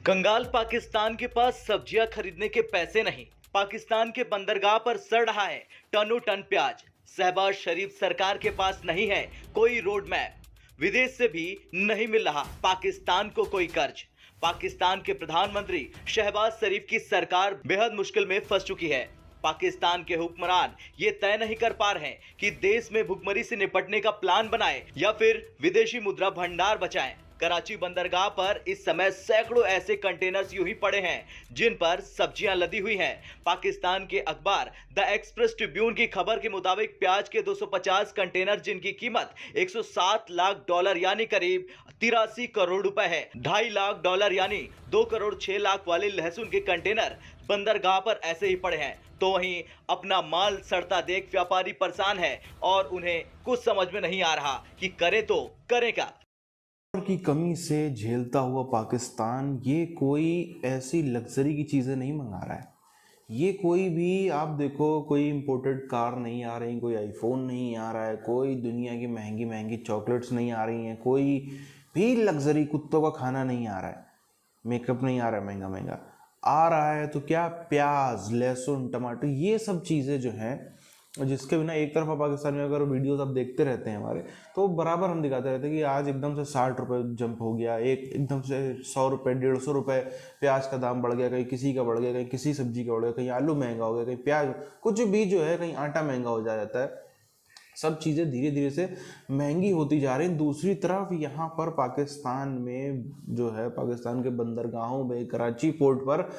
कंगाल पाकिस्तान के पास सब्जियां खरीदने के पैसे नहीं। पाकिस्तान के बंदरगाह पर सड़ रहा है टनों टन प्याज। शहबाज शरीफ सरकार के पास नहीं है कोई रोड मैप। विदेश से भी नहीं मिल रहा पाकिस्तान को कोई कर्ज। पाकिस्तान के प्रधानमंत्री शहबाज शरीफ की सरकार बेहद मुश्किल में फंस चुकी है। पाकिस्तान के हुक्मरान ये तय नहीं कर पा रहे हैं कि देश में भुखमरी से निपटने का प्लान बनाएं या फिर विदेशी मुद्रा भंडार बचाएं। कराची बंदरगाह पर इस समय सैकड़ों ऐसे कंटेनर्स यूं ही पड़े हैं जिन पर सब्जियां लदी हुई हैं। पाकिस्तान के अखबार द एक्सप्रेस ट्रिब्यून की खबर के मुताबिक प्याज के 250 कंटेनर जिनकी कीमत 107 लाख डॉलर यानी करीब 83 करोड़ रुपए है। 2.5 लाख डॉलर यानी 2 करोड़ 6 लाख वाले लहसुन के कंटेनर बंदरगाह पर ऐसे ही पड़े हैं। तो वहीं अपना माल सड़ता देख व्यापारी परेशान है और उन्हें कुछ समझ में नहीं आ रहा कि करे तो करें क्या। की कमी से झेलता हुआ पाकिस्तान ये कोई ऐसी लग्जरी की चीज़ें नहीं मंगा रहा है। ये कोई भी आप देखो, कोई इंपोर्टेड कार नहीं आ रही, कोई आईफोन नहीं आ रहा है, कोई दुनिया की महंगी महंगी चॉकलेट्स नहीं आ रही हैं, कोई भी लग्जरी कुत्तों का खाना नहीं आ रहा है, मेकअप नहीं आ रहा है महंगा महंगा आ रहा है। तो क्या प्याज, लहसुन, टमाटर, ये सब चीज़ें जो हैं जिसके बिना एक तरफा पाकिस्तान में अगर वीडियोस आप देखते रहते हैं हमारे, तो बराबर हम दिखाते रहते हैं कि आज एकदम से 60 रुपये जंप हो गया, एकदम से 100 रुपये, 150 रुपये प्याज का दाम बढ़ गया, कहीं किसी का बढ़ गया, कहीं किसी सब्जी का बढ़ गया, कहीं आलू महंगा हो गया, कहीं प्याज, कुछ भी जो है, कहीं आटा महंगा हो जाता है। सब चीज़ें धीरे धीरे से महंगी होती जा रही हैं। दूसरी तरफ यहाँ पर पाकिस्तान में जो है, पाकिस्तान के बंदरगाहों में, कराची पोर्ट पर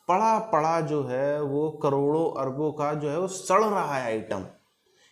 पड़ा पड़ा जो है वो करोड़ों अरबों का जो है वो सड़ रहा है आइटम।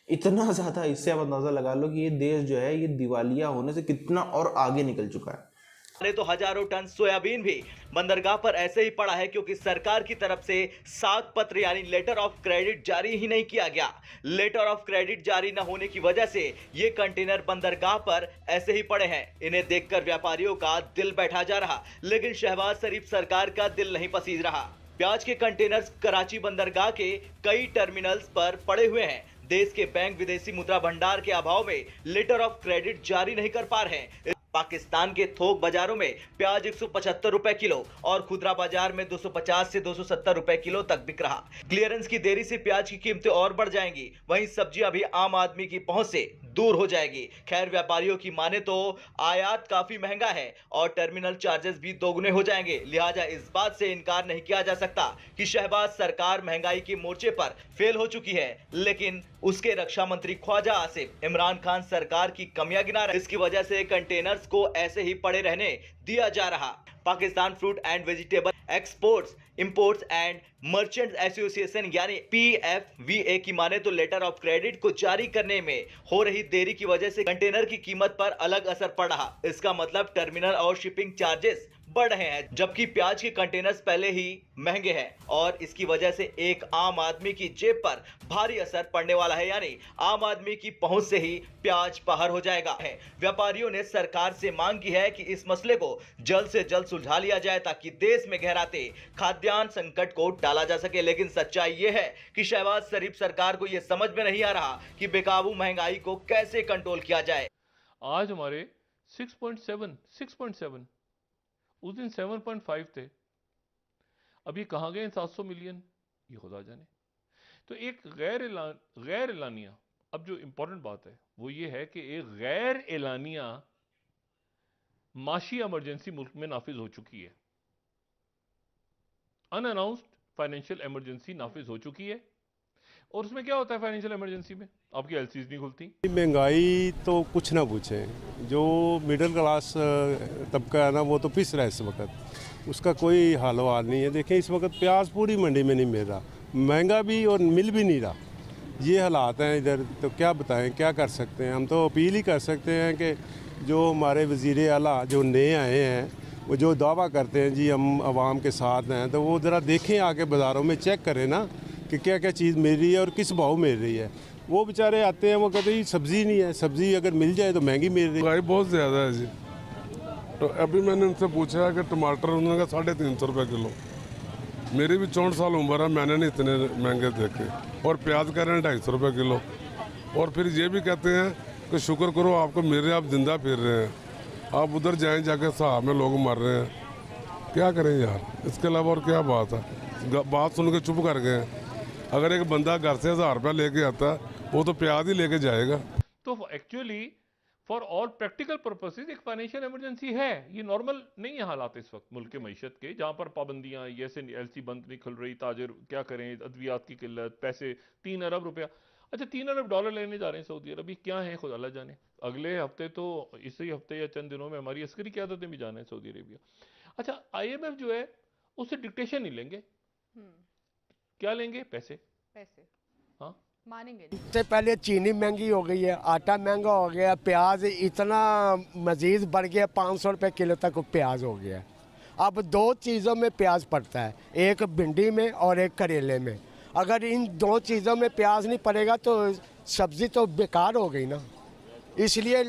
इतना ज़्यादा, इससे आप अंदाज़ा लगा लो कि ये देश जो है ये दिवालिया होने से कितना और आगे निकल चुका है। तो हजारों टन सोयाबीन भी बंदरगाह पर ऐसे ही पड़ा है क्योंकि सरकार की तरफ से साख पत्र यानी लेटर ऑफ क्रेडिट जारी ही नहीं किया गया। लेटर ऑफ क्रेडिट जारी न होने की वजह से ये कंटेनर बंदरगाह पर ऐसे ही पड़े हैं। इन्हें देखकर व्यापारियों का दिल बैठा जा रहा, लेकिन शहबाज शरीफ सरकार का दिल नहीं पसीज रहा। प्याज के कंटेनर्स कराची बंदरगाह के कई टर्मिनल्स पर पड़े हुए हैं। देश के बैंक विदेशी मुद्रा भंडार के अभाव में लेटर ऑफ क्रेडिट जारी नहीं कर पा रहे हैं। पाकिस्तान के थोक बाजारों में प्याज 175 रुपए किलो और खुदरा बाजार में 250 से 270 रुपए किलो तक बिक रहा। क्लियरेंस की देरी से प्याज की कीमतें और बढ़ जाएंगी। वहीं सब्जियां भी आम आदमी की पहुंच से दूर हो जाएगी। खैर, व्यापारियों की माने तो आयात काफी महंगा है और टर्मिनल चार्जेस भी दोगुने हो जाएंगे। लिहाजा इस बात से इनकार नहीं किया जा सकता कि शहबाज सरकार महंगाई के मोर्चे पर फेल हो चुकी है, लेकिन उसके रक्षा मंत्री ख्वाजा आसिफ इमरान खान सरकार की कमियां गिना रहे। इसकी वजह से कंटेनर्स को ऐसे ही पड़े रहने दिया जा रहा। Pakistan fruit and vegetable exports imports and merchants association यानी PFVA की माने तो लेटर ऑफ क्रेडिट को जारी करने में हो रही देरी की वजह से कंटेनर की कीमत पर अलग असर पड़ रहा। इसका मतलब टर्मिनल और शिपिंग चार्जेस बढ़ रहे हैं, जबकि प्याज के कंटेनर्स पहले ही महंगे हैं और इसकी वजह से एक आम आदमी की जेब पर भारी असर पड़ने वाला है। यानी आम आदमी की पहुंच से ही प्याज बाहर हो जाएगा। व्यापारियों ने सरकार से मांग की है कि इस मसले को जल्द से जल्द सुलझा लिया जाए ताकि देश में गहराते खाद्यान्न संकट को टाला जा सके। लेकिन सच्चाई ये है कि शहबाज शरीफ सरकार को यह समझ में नहीं आ रहा कि बेकाबू महंगाई को कैसे कंट्रोल किया जाए। आज हमारे 6.7 उस दिन 7.5 थे, अभी कहाँ गए 700 मिलियन, ये खुदा जाने। तो एक गैर एलानिया, अब जो इंपॉर्टेंट बात है वो ये है कि एक गैर एलानिया माशी इमरजेंसी मुल्क में नाफिज हो चुकी है। अनअनाउंस्ड फाइनेंशियल इमरजेंसी नाफिज हो चुकी है। और उसमें क्या होता है फाइनेंशियल इमरजेंसी में? आपकी एलसीज नहीं खुलती। महंगाई तो कुछ ना पूछें, जो मिडिल क्लास तबका है ना वो तो पिस रहा है इस वक्त, उसका कोई हाल वाल नहीं है। देखें इस वक्त प्याज पूरी मंडी में नहीं मिल रहा, महंगा भी और मिल भी नहीं रहा। ये हालात हैं इधर, तो क्या बताएं, क्या कर सकते हैं। हम तो अपील ही कर सकते हैं कि जो हमारे वज़ीर आला जो नए आए हैं वो जो दावा करते हैं जी हम आवाम के साथ हैं, तो वो ज़रा देखें आके बाज़ारों में चेक करें ना कि क्या क्या चीज़ मिल रही है और किस भाव मिल रही है। वो बेचारे आते हैं, वो कहते हैं सब्ज़ी नहीं है, सब्ज़ी अगर मिल जाए तो महंगी मिल रही है। महंगाई बहुत ज़्यादा है जी। तो अभी मैंने उनसे पूछा कि टमाटर, उन्होंने कहा 350 रुपये किलो। मेरी भी 64 साल उम्र है, मैंने नहीं इतने महंगे देखे। और प्याज कह रहे हैं 250 रुपये किलो। और फिर ये भी कहते हैं कि शुक्र करो आपको मिल रहे हैं, आप जिंदा फिर रहे हैं। आप उधर जाएँ, जाके साहब में लोग मर रहे हैं। क्या करें यार, इसके अलावा और क्या बात है। बात सुन के चुप कर गए। अगर एक बंदा घर से 1000 रुपया लेके आता है वो तो प्याज ही लेके जाएगा। तो actually for all practical purposes एक फाइनेंशियल इमरजेंसी है। ये नॉर्मल नहीं है हालात इस वक्त मुल्क के मईशत के, जहां पर पाबंदियां, जैसे एलसी बंद नहीं खुल रही, ताजर क्या करें, अद्वियात की किल्लत, पैसे 3 अरब रुपया। अच्छा, 3 अरब डॉलर लेने जा रहे हैं सऊदी अरब, क्या है खुद अल्लाह जाने। अगले हफ्ते तो इसी हफ्ते या चंद दिनों में हमारी अस्करी क़यादतें भी जाना है सऊदी अरेबिया। अच्छा, IMF जो है उससे डिक्टेशन नहीं लेंगे, क्या लेंगे? पैसे। हाँ, मानेंगे। इससे पहले चीनी महंगी हो गई है, आटा महंगा हो गया, प्याज इतना मजीद बढ़ गया, 500 रुपये किलो तक प्याज हो गया। अब 2 चीज़ों में प्याज पड़ता है, एक भिंडी में और एक करेले में। अगर इन 2 चीज़ों में प्याज नहीं पड़ेगा तो सब्ज़ी तो बेकार हो गई ना। इसलिए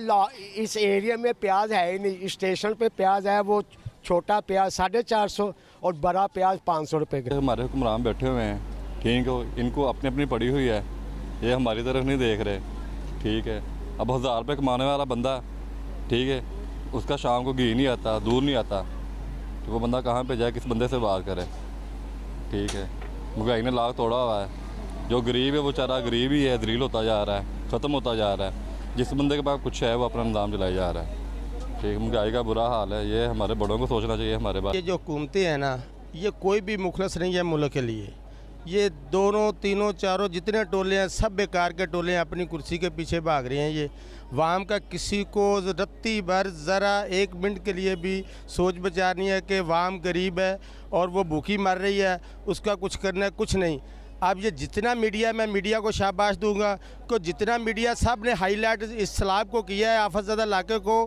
इस एरिया में प्याज है ही नहीं। स्टेशन पे प्याज है, वो छोटा प्याज 450 और बड़ा प्याज 500 रुपये का। हमारे हुक्मरान बैठे हुए हैं, ठीक है, इनको अपनी अपनी पड़ी हुई है, ये हमारी तरफ नहीं देख रहे, ठीक है। अब 1000 रुपये कमाने वाला बंदा, ठीक है, उसका शाम को घी नहीं आता, दूध नहीं आता, तो वो बंदा कहाँ पे जाए, किस बंदे से बात करे, ठीक है। महंगाई ने लाख तोड़ा हुआ है। जो गरीब है वो बेचारा गरीब ही है, दलील होता जा रहा है, ख़त्म होता जा रहा है। जिस बंदे के पास कुछ है वो अपना निज़ाम चलाया जा रहा है, ठीक। महंगाई का बुरा हाल है, ये हमारे बड़ों को सोचना चाहिए हमारे बारे। ये जो हुकूमतें हैं ना, ये कोई भी मुखलस नहीं है मुल्क के लिए। ये दोनों तीनों चारों जितने टोले हैं सब बेकार के टोले हैं, अपनी कुर्सी के पीछे भाग रहे हैं। ये वाम का किसी को रत्ती भर ज़रा 1 मिनट के लिए भी सोच विचार नहीं है कि वाम गरीब है और वो भूखी मर रही है, उसका कुछ करना है, कुछ नहीं। अब ये जितना मीडिया, मैं मीडिया को शाबाश दूंगा कि जितना मीडिया सब ने हाईलाइट इस सैलाब को किया है, आफतज़दा इलाके को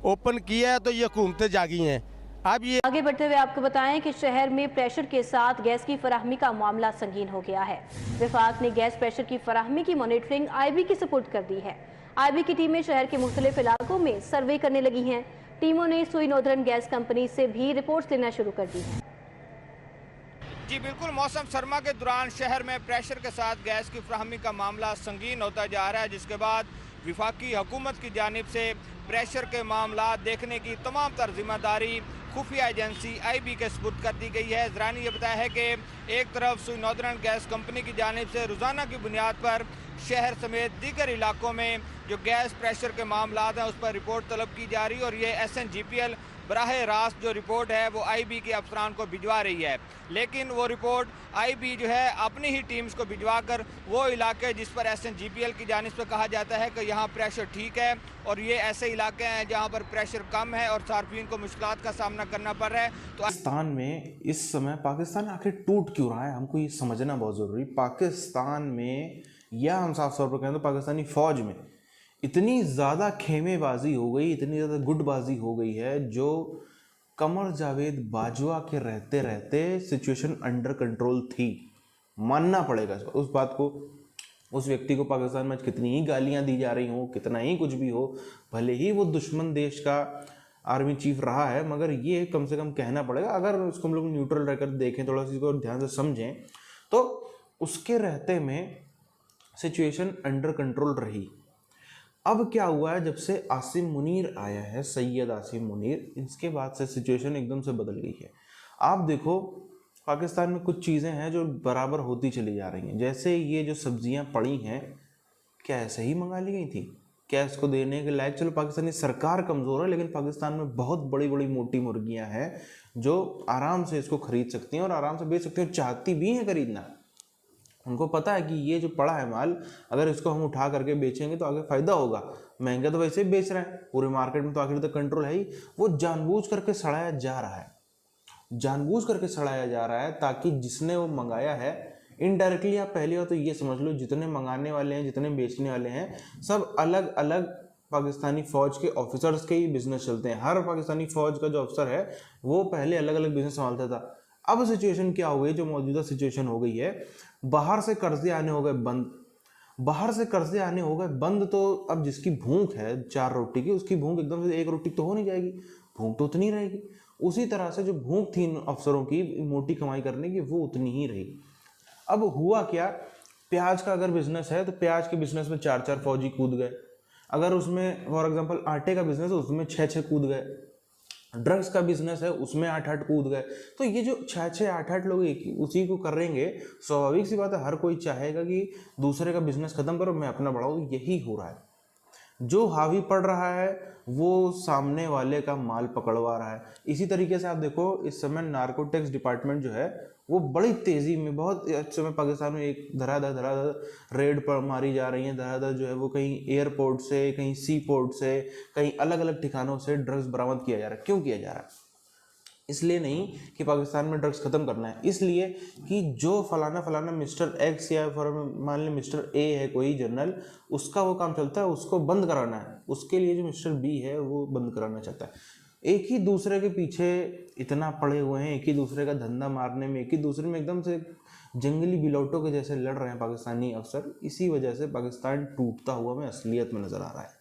ओपन किया है, तो ये हुकूमतें जागी हैं। अब ये आगे बढ़ते हुए आपको बताएं कि शहर में प्रेशर के साथ गैस की फराहमी का मामला संगीन हो गया है। विफाक ने गैस प्रेशर की फराहमी की मॉनिटरिंग IB की सुपुर्द कर दी है। IB की टीमें शहर के मुख्तलिफ इलाकों में सर्वे करने लगी हैं। टीमों ने सुई नॉर्दर्न गैस कंपनी से भी रिपोर्ट्स लेना शुरू कर दी है। जी बिल्कुल, मौसम सरमा के दौरान शहर में प्रेशर के साथ गैस की फराहमी का मामला संगीन होता जा रहा है, जिसके बाद विफाकी हुकूमत की जानिब से प्रेशर के मामला देखने की तमाम तर जिम्मेदारी खुफिया एजेंसी IB के सुपुर्द कर दी गई है। ज़रा ने यह बताया है कि एक तरफ सुई नॉर्दर्न गैस कंपनी की जानिब से रोज़ाना की बुनियाद पर शहर समेत दीगर इलाकों में जो गैस प्रेशर के मामला हैं उस पर रिपोर्ट तलब की जा रही है, और ये SNGPL बराह रास्त जो रिपोर्ट है वो IB के अफसरान को भिजवा रही है। लेकिन वो रिपोर्ट IB जो है अपनी ही टीम्स को भिजवा कर वो इलाके जिस पर SNGPL की जानिब से कहा जाता है कि यहाँ प्रेशर ठीक है, और ये ऐसे इलाके हैं जहाँ पर प्रेशर कम है और सार्फिन को मुश्किलात का सामना करना पड़ रहा है। तो पाकिस्तान में इस समय पाकिस्तान आखिर टूट क्यों रहा है, हमको ये समझना बहुत ज़रूरी। पाकिस्तान में, या हम साफ तौर पर कहें तो पाकिस्तानी फ़ौज में इतनी ज़्यादा खेमेबाजी हो गई, इतनी ज़्यादा गुटबाजी हो गई है, जो कमर जावेद बाजवा के रहते रहते सिचुएशन अंडर कंट्रोल थी। मानना पड़ेगा उस बात को। उस व्यक्ति को पाकिस्तान में कितनी ही गालियां दी जा रही हों, कितना ही कुछ भी हो, भले ही वो दुश्मन देश का आर्मी चीफ रहा है, मगर ये कम से कम कहना पड़ेगा। अगर उसको हम लोग न्यूट्रल रहकर देखें, थोड़ा सा इसको ध्यान से समझें, तो उसके रहते में सिचुएशन अंडर कंट्रोल रही। अब क्या हुआ है, जब से आसिम मुनीर आया है, सैयद आसिम मुनीर, इसके बाद से सिचुएशन एकदम से बदल गई है। आप देखो पाकिस्तान में कुछ चीज़ें हैं जो बराबर होती चली जा रही हैं। जैसे ये जो सब्जियां पड़ी हैं, क्या ऐसे ही मंगा ली गई थी? क्या इसको देने के लायक? चलो पाकिस्तानी सरकार कमज़ोर है, लेकिन पाकिस्तान में बहुत बड़ी बड़ी मोटी मुर्गियां हैं जो आराम से इसको खरीद सकती हैं और आराम से बेच सकती हैं, चाहती भी हैं खरीदना। उनको पता है कि ये जो पड़ा है माल, अगर इसको हम उठा करके बेचेंगे तो आगे फ़ायदा होगा। महंगा तो वैसे ही बेच रहे हैं, पूरे मार्केट में तो आखिर तक कंट्रोल है ही। वो जानबूझ करके सड़ाया जा रहा है, जानबूझ करके सड़ाया जा रहा है, ताकि जिसने वो मंगाया है, इनडायरेक्टली आप पहली बार तो ये समझ लो, जितने मंगाने वाले हैं, जितने बेचने वाले हैं, सब अलग अलग पाकिस्तानी फ़ौज के ऑफिसर्स के ही बिजनेस चलते हैं। हर पाकिस्तानी फ़ौज का जो अफसर है वो पहले अलग अलग बिजनेस संभालता था। अब सिचुएशन क्या हो गई, जो मौजूदा सिचुएशन हो गई है, बाहर से कर्जे आने हो गए बंद। बाहर से कर्जे आने हो गए बंद, तो अब जिसकी भूख है 4 रोटी की, उसकी भूख एकदम से 1 रोटी तो हो नहीं जाएगी, भूख तो उतनी रहेगी। उसी तरह से जो भूख थी अफसरों की मोटी कमाई करने की, वो उतनी ही रही। अब हुआ क्या, प्याज का अगर बिजनेस है तो प्याज के बिजनेस में 4-4 फौजी कूद गए। अगर उसमें फॉर एग्जांपल आटे का बिजनेस है, उसमें 6-6 कूद गए। ड्रग्स का बिजनेस है उसमें 8-8 कूद गए। तो ये जो 6-6 8-8 लोग उसी को करेंगे, स्वाभाविक सी बात है हर कोई चाहेगा कि दूसरे का बिजनेस खत्म करो, मैं अपना बढ़ाऊँ। यही हो रहा है। जो हावी पड़ रहा है वो सामने वाले का माल पकड़वा रहा है। इसी तरीके से आप देखो इस समय नार्कोटिक्स डिपार्टमेंट जो है वो बड़ी तेजी में, बहुत इस समय पाकिस्तान में एक धराधर रेड पर मारी जा रही है। धराधर जो है वो कहीं एयरपोर्ट से, कहीं सी पोर्ट से, कहीं अलग अलग ठिकानों से ड्रग्स बरामद किया जा रहा है। क्यों किया जा रहा है? इसलिए नहीं कि पाकिस्तान में ड्रग्स खत्म करना है, इसलिए कि जो फलाना मिस्टर एक्स या मान लें मिस्टर ए है कोई जनरल, उसका वो काम चलता है, उसको बंद कराना है। उसके लिए जो मिस्टर बी है वो बंद कराना चाहता है। एक ही दूसरे के पीछे इतना पड़े हुए हैं, एक ही दूसरे का धंधा मारने में, एक ही दूसरे में एकदम से जंगली बिलौटों के जैसे लड़ रहे हैं पाकिस्तानी अफसर। इसी वजह से पाकिस्तान टूटता हुआ हमें असलियत में नजर आ रहा है।